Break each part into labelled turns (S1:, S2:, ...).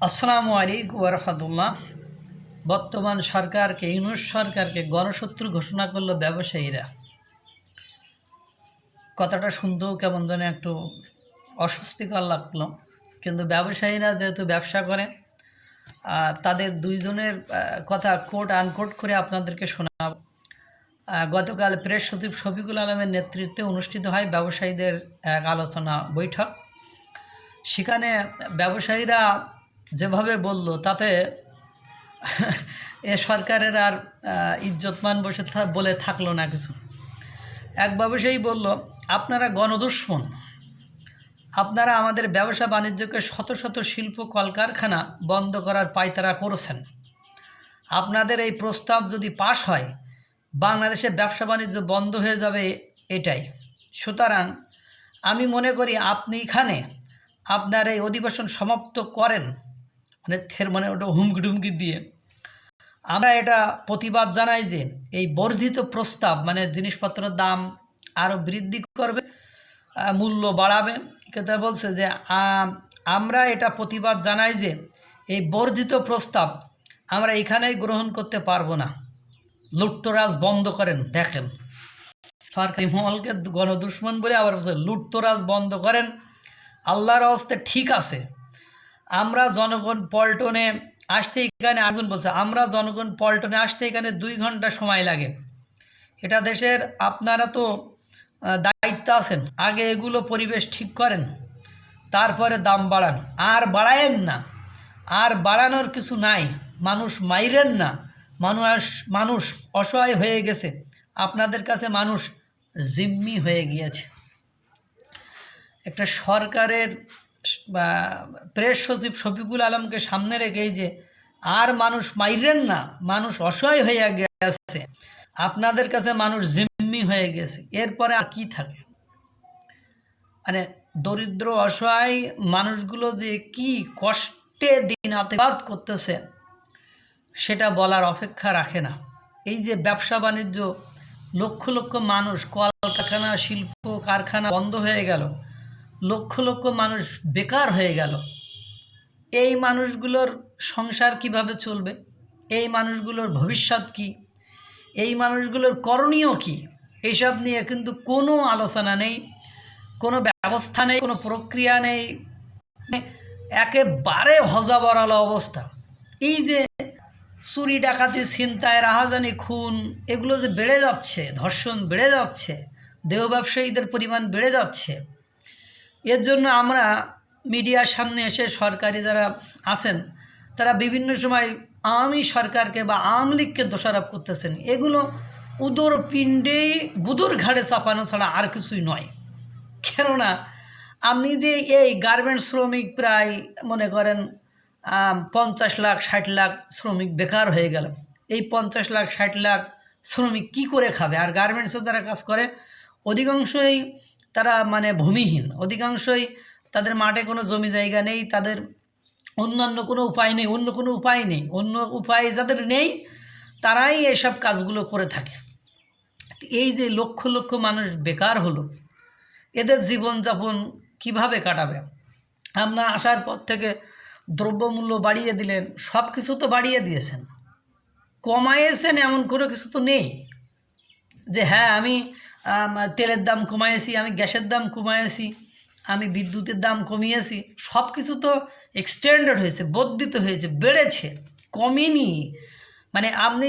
S1: আসসালামু আলাইকুম ওয়া রাহমাতুল্লাহ। বর্তমান সরকারকে ইউনূস সরকারকে গণশত্রু ঘোষণা করলো ব্যবসায়ীরা। কথাটা শুনতেও কেমন যেন একটু অস্বস্তিকর লাগলো, কিন্তু ব্যবসায়ীরা যেহেতু ব্যবসা করে তাদের দুইজনের কথা কোট আনকোট করে আপনাদেরকে শোনাব। গতকাল প্রেস সচিব শফিকুল আলমের নেতৃত্বে অনুষ্ঠিত হয় ব্যবসায়ীদের এক আলোচনা বৈঠক। সেখানে ব্যবসায়ীরা যেভাবে বলল তাতে এ সরকারের আর ইজ্জতমান বলে থাকলো না কিছু। এক ব্যবসায়ী বলল, আপনারা গণদুশমন, আপনারা আমাদের ব্যবসা বাণিজ্যকে শত শত শিল্প কলকারখানা বন্ধ করার পায়তারা করেছেন। আপনাদের এই প্রস্তাব যদি পাশ হয় বাংলাদেশে ব্যবসা বাণিজ্য বন্ধ হয়ে যাবে, এটাই। সুতরাং আমি মনে করি আপনি এখানে আপনার এই অধিবেশন সমাপ্ত করেন, মানে ওটা হুমকি দিয়ে। আমরা এটা প্রতিবাদ জানাই যে এই বর্ধিত প্রস্তাব মানে জিনিসপত্রের দাম আরও বৃদ্ধি করবে, মূল্য বাড়াবে। কিন্তু বলছে যে আমরা এটা প্রতিবাদ জানাই যে এই বর্ধিত প্রস্তাব আমরা এখানেই গ্রহণ করতে পারবো না। লুটতরাজ বন্ধ করেন। দেখেন, সরকারি মহলকে গণদুশমন বলে আবার বলছে লুটতরাজ বন্ধ করেন। আল্লাহর হস্তে ঠিক আছে, আমরা জনগণ পল্টনে আসতে এখানে একজন বলছে আমরা জনগণ পল্টনে আসতে এখানে 2 ঘন্টা সময় লাগে। এটা দেশের আপনারা তো দায়িত্ব আছেন, আগে এগুলো পরিবেশ ঠিক করেন, তারপরে দাম বাড়ান। আর বাড়ায়েন না, আর বাড়ানোর কিছু নাই। মানুষ মাইরেন না, মানুষ অসহায় হয়ে গেছে, আপনাদের কাছে মানুষ জিম্মি হয়ে গিয়েছে। একটা সরকারের প্রেস সচিব শফিকুল আলমকে সামনে রেখেই যে আর মানুষ মাইরেন না, মানুষ অসহায় হয়ে গেছে, আপনাদের কাছে মানুষ জিম্মি হয়ে গেছে, এরপরে আর কি থাকে? মানে দরিদ্র অসহায় মানুষগুলো যে কি কষ্টে দিন আতিবাদ করতেছে সেটা বলার অপেক্ষা রাখে না। এই যে ব্যবসা বাণিজ্য, লক্ষ লক্ষ মানুষ, কলকারখানা শিল্প কারখানা বন্ধ হয়ে গেল, লক্ষ লক্ষ মানুষ বেকার হয়ে গেল। এই মানুষগুলোর সংসার কিভাবে চলবে? এই মানুষগুলোর ভবিষ্যৎ কি? এই মানুষগুলোর করণীয় কি? এইসব নিয়ে কিন্তু কোনো আলোচনা নেই, কোনো ব্যবস্থা নেই, কোনো প্রক্রিয়া নেই। একেবারে হজাবরাল অবস্থা। এই যে চুরি ডাকাতি ছিনতাই রাহাজানি খুন এগুলো যে বেড়ে যাচ্ছে, ধর্ষণ বেড়ে যাচ্ছে, দেহ ব্যবসায়ীদের পরিমাণ বেড়ে যাচ্ছে, এর জন্য আমরা মিডিয়ার সামনে এসে সরকারি যারা আছেন তারা বিভিন্ন সময় আওয়ামী সরকারকে বা আওয়ামী লীগকে দোষারোপ করতেছেন। এগুলো উদর পিণ্ডে বুদুর ঘাড়ে চাপানো ছাড়া আর কিছুই নয়। কেননা আপনি যে এই গার্মেন্টস শ্রমিক প্রায় মনে করেন 50 লাখ 60 লাখ শ্রমিক বেকার হয়ে গেল। এই 50 লাখ 60 লাখ শ্রমিক কি করে খাবে? আর গার্মেন্টসে যারা কাজ করে অধিকাংশই তারা মানে ভূমিহীন, অধিকাংশই তাদের মাঠে কোনো জমি জায়গা নেই, তাদের অন্যান্য কোনো উপায় নেই, অন্য উপায় যাদের নেই তারাই এইসব কাজগুলো করে থাকে। এই যে লক্ষ লক্ষ মানুষ বেকার হলো, এদের জীবনযাপন কিভাবে কাটাবে? আপনার আসার পর থেকে দ্রব্যমূল্য বাড়িয়ে দিলেন, সব কিছু তো বাড়িয়ে দিয়েছেন, কমাইয়েছেন এমন কোনো কিছু তো নেই যে হ্যাঁ আমি তেলের দাম কমাইয়েছি, আমি গ্যাসের দাম কমাইয়েছি, আমি বিদ্যুতের দাম কমিয়েছি। সব কিছু তো এক্সটেন্ডেড হয়েছে, বর্ধিত হয়েছে, বেড়েছে, কমেনি। মানে আপনি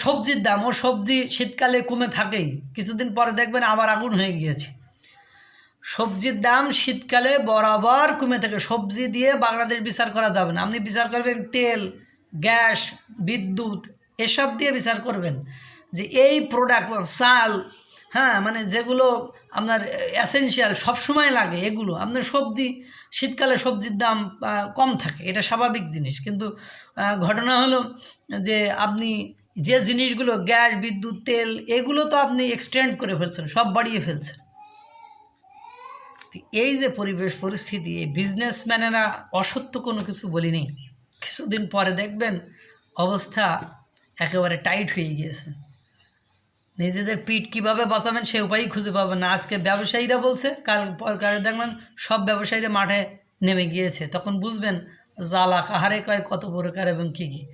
S1: সবজির দাম, ও সবজি শীতকালে কমে থাকেই, কিছুদিন পরে দেখবেন আবার আগুন হয়ে গিয়েছে। সবজির দাম শীতকালে বরাবর কমে থাকে। সবজি দিয়ে বাংলাদেশ বিচার করা যাবে না। আপনি বিচার করবেন তেল, গ্যাস, বিদ্যুৎ, এসব দিয়ে বিচার করবেন যে এই প্রোডাক্ট, চাল, হ্যাঁ মানে যেগুলো আপনার এসেনশিয়াল সবসময় লাগে, এগুলো আপনার সবজি শীতকালে সবজির দাম কম থাকে, এটা স্বাভাবিক জিনিস। কিন্তু ঘটনা হলো যে আপনি যে জিনিসগুলো গ্যাস, বিদ্যুৎ, তেল এগুলো তো আপনি এক্সটেন্ড করে ফেলছেন, সব বাড়িয়ে ফেলছেন। এই যে পরিবেশ পরিস্থিতি, এই বিজনেসম্যানেরা অসত্য কোনো কিছু বলিনি, কিছুদিন পরে দেখবেন অবস্থা একেবারে টাইট হয়ে গিয়েছে। নিজেদের পিঠ কীভাবে বাঁচাবেন সে উপায়ই খুঁজে পাবেন না। আজকে ব্যবসায়ীরা বলছে, কাল দেখবেন সব ব্যবসায়ীরা মাঠে নেমে গিয়েছে, তখন বুঝবেন জ্বালা কাহারে কয়, কত প্রকার এবং কী কী।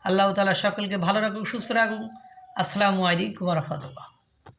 S1: আল্লাহ তাআলা সকলকে ভালো রাখুক, সুস্থ রাখুক। আসসালামু আলাইকুম ওয়া রাহমাতুল্লাহ।